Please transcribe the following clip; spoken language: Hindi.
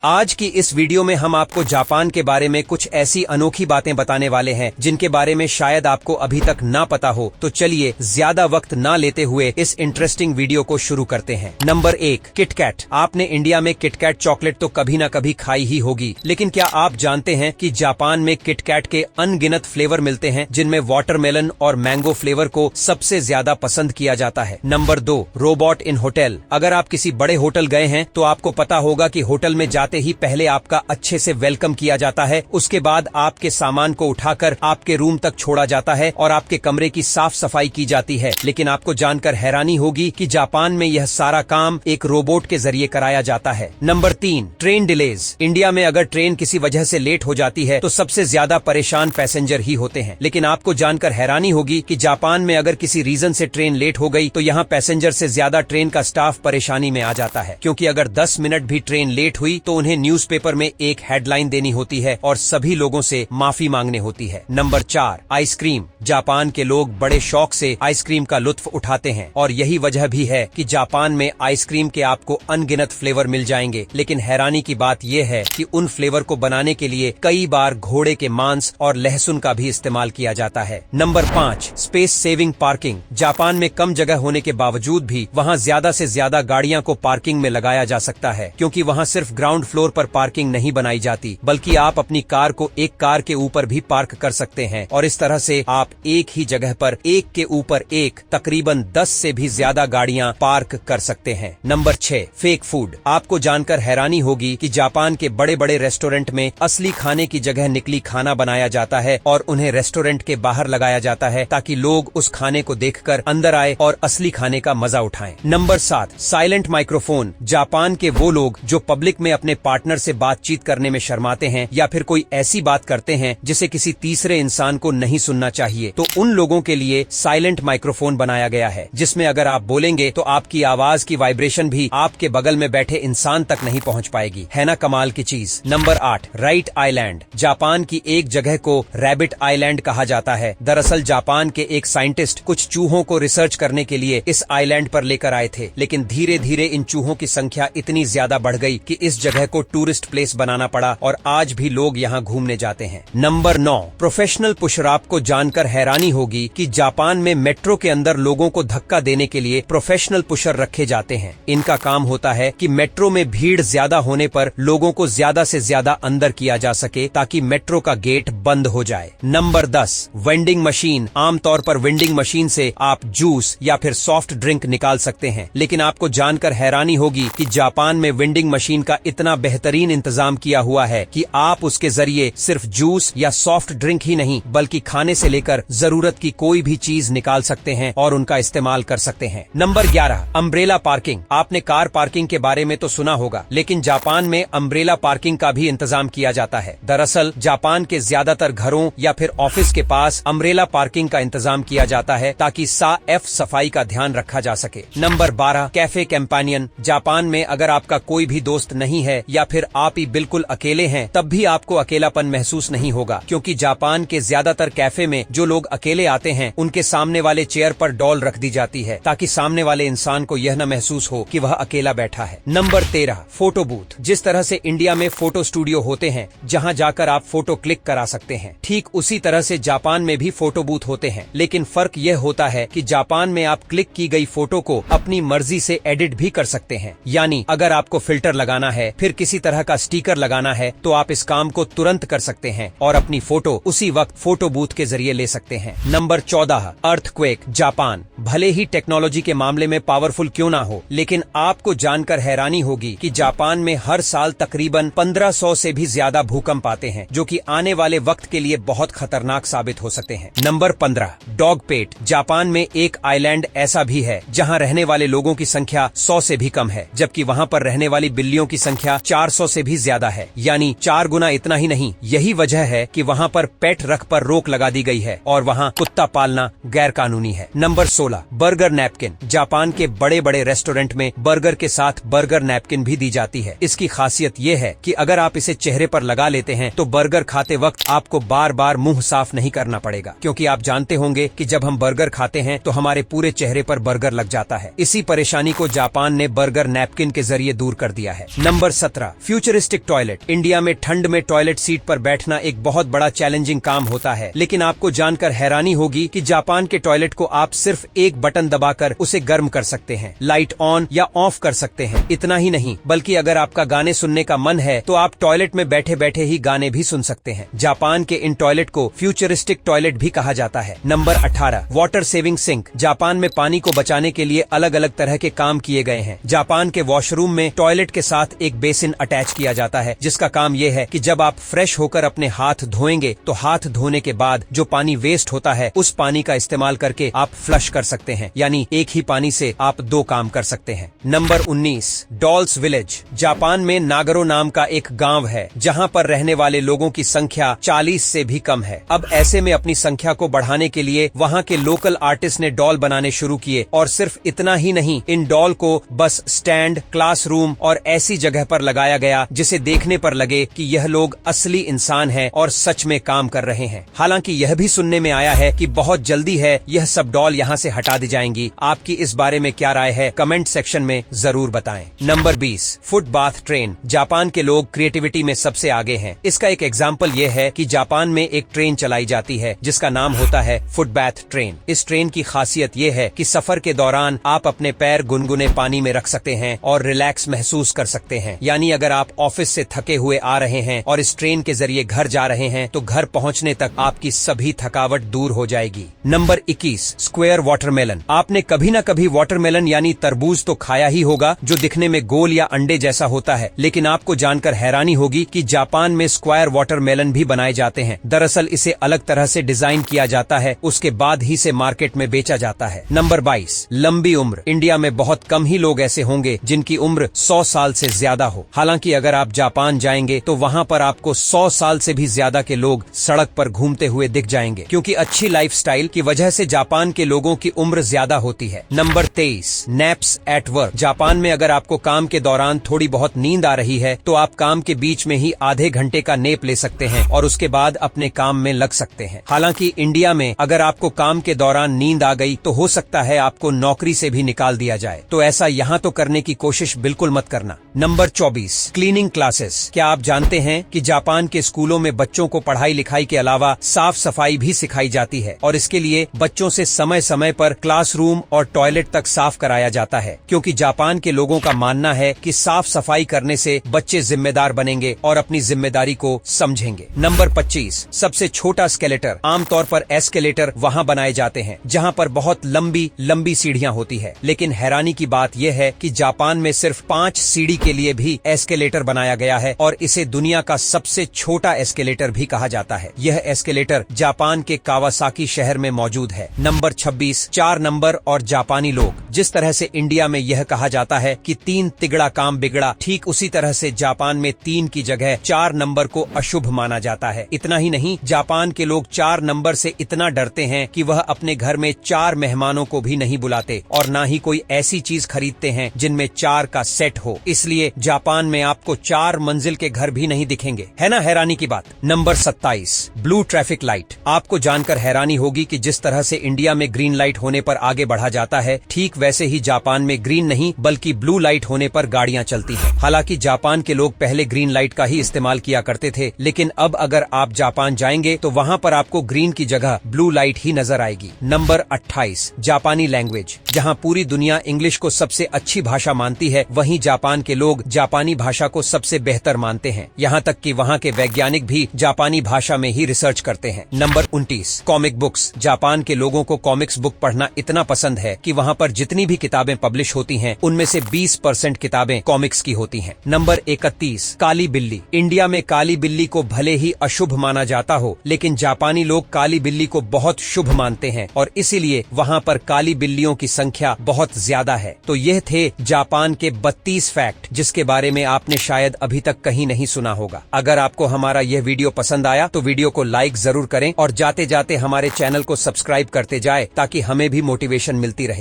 आज की इस वीडियो में हम आपको जापान के बारे में कुछ ऐसी अनोखी बातें बताने वाले हैं जिनके बारे में शायद आपको अभी तक ना पता हो। तो चलिए ज्यादा वक्त ना लेते हुए इस इंटरेस्टिंग वीडियो को शुरू करते हैं। Number 1, KitKat. आपने इंडिया में किटकैट चॉकलेट तो कभी ना कभी खाई ही होगी, लेकिन क्या आप जानते हैं कि जापान में किटकैट के अनगिनत फ्लेवर मिलते हैं जिनमें वाटरमेलन और मैंगो फ्लेवर को सबसे ज्यादा पसंद किया जाता है। Number 2, robot in hotel. अगर आप किसी बड़े होटल गए हैं तो आपको पता होगा कि होटल में जाते ही पहले आपका अच्छे से वेलकम किया जाता है, उसके बाद आपके सामान को उठाकर आपके रूम तक छोड़ा जाता है और आपके कमरे की साफ सफाई की जाती है। लेकिन आपको जानकर हैरानी होगी कि जापान में यह सारा काम एक रोबोट के जरिए कराया जाता है। Number 3, train delays. इंडिया में अगर ट्रेन किसी वजह से लेट हो जाती है तो सबसे ज्यादा परेशान पैसेंजर ही होते हैं, लेकिन आपको जानकर हैरानी होगी कि जापान में अगर किसी रीजन से ट्रेन लेट हो गई तो यहाँ पैसेंजर से ज्यादा ट्रेन का स्टाफ परेशानी में आ जाता है, क्योंकि अगर 10 मिनट भी ट्रेन लेट हुई तो उन्हें न्यूज़पेपर में एक हेडलाइन देनी होती है और सभी लोगों से माफी मांगने होती है। Number 4, ice cream. जापान के लोग बड़े शौक से आइसक्रीम का लुत्फ उठाते हैं और यही वजह भी है कि जापान में आइसक्रीम के आपको अनगिनत फ्लेवर मिल जाएंगे। लेकिन हैरानी की बात यह है कि उन फ्लेवर को बनाने के लिए कई बार घोड़े के मांस और लहसुन का भी इस्तेमाल किया जाता है। Number 5, space saving parking. Japan में कम जगह होने के बावजूद भी वहाँ ज्यादा से ज्यादा गाड़ियाँ को पार्किंग में लगाया जा सकता है, क्योंकि वहाँ सिर्फ ग्राउंड फ्लोर पर पार्किंग नहीं बनाई जाती, बल्कि आप अपनी कार को एक कार के ऊपर भी पार्क कर सकते हैं और इस तरह से आप एक ही जगह पर एक के ऊपर एक तकरीबन 10 से भी ज्यादा गाड़ियां पार्क कर सकते हैं। Number 6, fake food. आपको जानकर हैरानी होगी कि जापान के बड़े बड़े रेस्टोरेंट में असली खाने की जगह नकली खाना बनाया जाता है और उन्हें रेस्टोरेंट के बाहर लगाया जाता है ताकि लोग उस खाने को देखकर अंदर आए और असली खाने का मजा उठाएं। Number 7, silent microphone. जापान के वो लोग जो पब्लिक में अपने पार्टनर से बातचीत करने में शर्माते हैं या फिर कोई ऐसी बात करते हैं जिसे किसी तीसरे इंसान को नहीं सुनना चाहिए, तो उन लोगों के लिए साइलेंट माइक्रोफोन बनाया गया है, जिसमें अगर आप बोलेंगे तो आपकी आवाज की वाइब्रेशन भी आपके बगल में बैठे इंसान तक नहीं पहुंच पाएगी। है ना कमाल की चीज। Number 8, right island. जापान की एक जगह को रैबिट आइलैंड कहा जाता है। दरअसल जापान के एक साइंटिस्ट कुछ चूहों को रिसर्च करने के लिए इस आइलैंड पर लेकर आए थे, लेकिन धीरे धीरे इन चूहों की संख्या इतनी ज्यादा बढ़ गई कि इस जगह को टूरिस्ट प्लेस बनाना पड़ा और आज भी लोग यहाँ घूमने जाते हैं। Number 9, professional pusher. आपको जानकर हैरानी होगी कि जापान में मेट्रो के अंदर लोगों को धक्का देने के लिए प्रोफेशनल पुशर रखे जाते हैं। इनका काम होता है कि मेट्रो में भीड़ ज्यादा होने पर लोगों को ज्यादा से ज्यादा अंदर किया जा सके ताकि मेट्रो का गेट बंद हो जाए। Number 10, vending machine. आमतौर पर वेंडिंग मशीन से आप जूस या फिर सॉफ्ट ड्रिंक निकाल सकते हैं, लेकिन आपको जानकर हैरानी होगी कि जापान में वेंडिंग मशीन का इतना बेहतरीन इंतजाम किया हुआ है कि आप उसके जरिए सिर्फ जूस या सॉफ्ट ड्रिंक ही नहीं बल्कि खाने से लेकर जरूरत की कोई भी चीज निकाल सकते हैं और उनका इस्तेमाल कर सकते हैं। Number 11, umbrella parking. आपने कार पार्किंग के बारे में तो सुना होगा, लेकिन जापान में अम्ब्रेला पार्किंग का भी इंतजाम किया जाता है। दरअसल जापान के ज्यादातर घरों या फिर ऑफिस के पास अम्ब्रेला पार्किंग का इंतजाम किया जाता है ताकि साफ सफाई का ध्यान रखा जा सके। Number 12, cafe companion. जापान में अगर आपका कोई भी दोस्त नहीं है या फिर आप ही बिल्कुल अकेले हैं, तब भी आपको अकेलापन महसूस नहीं होगा, क्योंकि जापान के ज्यादातर कैफे में जो लोग अकेले आते हैं उनके सामने वाले चेयर पर डॉल रख दी जाती है ताकि सामने वाले इंसान को यह न महसूस हो कि वह अकेला बैठा है। Number 13, photo booth. जिस तरह से इंडिया में फोटो स्टूडियो होते हैं जहां जाकर आप फोटो क्लिक करा सकते हैं, ठीक उसी तरह से जापान में भी फोटो बूथ होते हैं, लेकिन फर्क यह होता है कि जापान में आप क्लिक की गई फोटो को अपनी मर्जी से एडिट भी कर सकते हैं। यानी अगर आपको फिल्टर लगाना है, फिर किसी तरह का स्टिकर लगाना है, तो आप इस काम को तुरंत कर सकते हैं और अपनी फोटो उसी वक्त फोटो बूथ के जरिए ले सकते हैं। Number 14, earthquake. जापान भले ही टेक्नोलॉजी के मामले में पावरफुल क्यों ना हो, लेकिन आपको जानकर हैरानी होगी कि जापान में हर साल तकरीबन 1500 से भी ज्यादा भूकंप आते हैं, जो कि आने वाले वक्त के लिए बहुत खतरनाक साबित हो सकते हैं। नंबर 15, डॉग पेट। जापान में एक आइलैंड ऐसा भी है जहाँ रहने वाले लोगों की संख्या 100 से भी कम है, जबकि वहाँ पर रहने वाली बिल्लियों की संख्या 400 से भी ज्यादा है, यानी 4 गुना इतना ही नहीं। यही वजह है कि वहाँ पर पेट रख पर रोक लगा दी गई है और वहाँ कुत्ता पालना गैर कानूनी है। Number 16, burger napkin. जापान के बड़े बड़े रेस्टोरेंट में बर्गर के साथ बर्गर नैपकिन भी दी जाती है। इसकी खासियत ये है कि अगर आप इसे चेहरे पर लगा लेते हैं तो बर्गर खाते वक्त आपको बार बार मुंह साफ नहीं करना पड़ेगा, क्योंकि आप जानते होंगे कि जब हम बर्गर खाते हैं तो हमारे पूरे चेहरे पर बर्गर लग जाता है। इसी परेशानी को जापान ने बर्गर नैपकिन के जरिए दूर कर दिया है। Number 17 futuristic toilet. इंडिया में ठंड में टॉयलेट सीट पर बैठना एक बहुत बड़ा चैलेंजिंग काम होता है, लेकिन आपको जानकर हैरानी होगी कि जापान के टॉयलेट को आप सिर्फ एक बटन दबाकर उसे गर्म कर सकते हैं, लाइट ऑन या ऑफ कर सकते हैं। इतना ही नहीं, बल्कि अगर आपका गाने सुनने का मन है तो आप टॉयलेट में बैठे बैठे ही गाने भी सुन सकते हैं। जापान के इन टॉयलेट को फ्यूचरिस्टिक टॉयलेट भी कहा जाता है। Number 18 water saving sink. Japan में पानी को बचाने के लिए अलग अलग तरह के काम किए गए हैं। जापान के वॉशरूम में टॉयलेट के साथ एक बेसिन अटैच किया जाता है, जिसका काम यह है कि जब आप फ्रेश होकर अपने हाथ धोएंगे तो हाथ धोने के बाद जो पानी वेस्ट होता है उस पानी का इस्तेमाल करके आप फ्लश कर सकते हैं, यानी एक ही पानी से आप दो काम कर सकते हैं। Number 19 dolls village. जापान में नागरो नाम का एक गांव है जहां पर रहने वाले लोगों की संख्या 40 से भी कम है। अब ऐसे में अपनी संख्या को बढ़ाने के लिए वहां के लोकल आर्टिस्ट ने डॉल बनाने शुरू किए, और सिर्फ इतना ही नहीं, इन डॉल को बस स्टैंड, क्लासरूम और ऐसी जगह पर लगाया गया जिसे देखने पर लगे कि यह लोग असली इंसान हैं और सच में काम कर रहे हैं। हालांकि यह भी सुनने में आया है कि बहुत जल्दी है यह सब डॉल यहाँ से हटा दी जाएंगी। आपकी इस बारे में क्या राय है, कमेंट सेक्शन में जरूर बताएं। Number 20 foot bath train. Japan के लोग क्रिएटिविटी में सबसे आगे हैं। इसका एक एग्जाम्पल ये है कि जापान में एक ट्रेन चलाई जाती है जिसका नाम होता है फुट बाथ ट्रेन। इस ट्रेन की खासियत ये है कि सफर के दौरान आप अपने पैर गुनगुने पानी में रख सकते हैं और रिलैक्स महसूस कर सकते हैं। यानी अगर आप ऑफिस से थके हुए आ रहे हैं और इस ट्रेन के जरिए घर जा रहे हैं तो घर पहुंचने तक आपकी सभी थकावट दूर हो जाएगी। Number 21 square watermelon. आपने कभी न कभी वाटरमेलन यानी तरबूज तो खाया ही होगा, जो दिखने में गोल या अंडे जैसा होता है, लेकिन आपको जानकर हैरानी होगी कि जापान में स्क्वायर वाटरमेलन भी बनाए जाते हैं। दरअसल इसे अलग तरह से डिजाइन किया जाता है, उसके बाद ही से मार्केट में बेचा जाता है। नंबर 22 लंबी उम्र। इंडिया में बहुत कम ही लोग ऐसे होंगे जिनकी उम्र 100 साल से ज्यादा हो। हालांकि अगर आप जापान जाएंगे तो वहां पर आपको 100 साल से भी ज्यादा के लोग सड़क पर घूमते हुए दिख जाएंगे, क्योंकि अच्छी लाइफस्टाइल की वजह से जापान के लोगों की उम्र ज्यादा होती है। Number 23 naps at work. Japan में अगर आपको काम के दौरान थोड़ी बहुत नींद आ रही है तो आप काम के बीच में ही आधे घंटे का नैप ले सकते हैं और उसके बाद अपने काम में लग सकते हैं। हालांकि इंडिया में अगर आपको काम के दौरान नींद आ गई तो हो सकता है आपको नौकरी से भी निकाल दिया जाए, तो ऐसा यहाँ तो करने की कोशिश बिल्कुल मत करना। Number 24 cleaning classes. क्या आप जानते हैं कि जापान के स्कूलों में बच्चों को पढ़ाई लिखाई के अलावा साफ सफाई भी सिखाई जाती है, और इसके लिए बच्चों से समय समय पर क्लासरूम और टॉयलेट तक साफ कराया जाता है, क्योंकि जापान के लोगों का मानना है कि साफ सफाई करने से बच्चे जिम्मेदार बनेंगे और अपनी जिम्मेदारी को समझेंगे। नंबर 25 सबसे छोटा स्केलेटर। आमतौर पर एस्केलेटर वहाँ बनाए जाते हैं जहाँ पर बहुत लंबी लंबी सीढ़ियाँ होती है, लेकिन हैरानी की बात यह है कि जापान में सिर्फ 5 सीढ़ी के लिए भी एस्केलेटर बनाया गया है और इसे दुनिया का सबसे छोटा एस्केलेटर भी कहा जाता है। यह एस्केलेटर जापान के कावासाकी शहर में मौजूद है। नंबर 26 4 नंबर और जापानी लोग। जिस तरह से इंडिया में यह कहा जाता है कि 3 तिगड़ा काम बिगड़ा, ठीक उसी तरह से जापान में 3 की जगह 4 नंबर को अशुभ माना जाता है। इतना ही नहीं, जापान के लोग 4 नंबर से इतना डरते हैं कि वह अपने घर में 4 मेहमानों को भी नहीं बुलाते और ना ही कोई ऐसी चीज खरीदते हैं जिनमें 4 का सेट हो। इसलिए जापान में आपको 4 मंजिल के घर भी नहीं दिखेंगे। है ना हैरानी की बात। Number 27 blue traffic light. आपको जानकर हैरानी होगी कि जिस तरह से इंडिया में ग्रीन लाइट होने पर आगे बढ़ा जाता है, ठीक वैसे ही जापान में ग्रीन नहीं बल्कि ब्लू लाइट होने पर गाड़ियां चलती हैं। हालांकि जापान के लोग पहले ग्रीन लाइट का ही इस्तेमाल किया करते थे, लेकिन अब अगर आप जापान जाएंगे तो वहां पर आपको ग्रीन की जगह ब्लू लाइट ही नजर आएगी। नंबर 28 जापानी लैंग्वेज। जहां पूरी दुनिया इंग्लिश को सबसे अच्छी भाषा मानती है, वहीं जापान के लोग जापानी भाषा को सबसे बेहतर मानते हैं। यहाँ तक कि वहाँ के वैज्ञानिक भी जापानी भाषा में ही रिसर्च करते हैं। Number 29 comic books. जापान के लोगों को कॉमिक्स बुक पढ़ना इतना पसंद है कि वहाँ पर जितनी भी किताबें पब्लिश होती हैं, उनमें से 20% किताबें कॉमिक्स की होती हैं। नंबर 31 काली बिल्ली। इंडिया में काली बिल्ली को भले ही अशुभ माना जाता हो, लेकिन जापानी लोग काली बिल्ली को बहुत शुभ मानते हैं और इसीलिए वहाँ पर काली बिल्लियों की संख्या बहुत ज्यादा है। तो यह थे जापान के 32 फैक्ट जिसके बारे में आपने शायद अभी तक कहीं नहीं सुना होगा। अगर आपको हमारा यह वीडियो पसंद आया तो वीडियो को लाइक जरूर करें और जाते जाते हमारे चैनल को सब्सक्राइब करते जाए ताकि हमें भी मोटिवेशन मिलती रहे।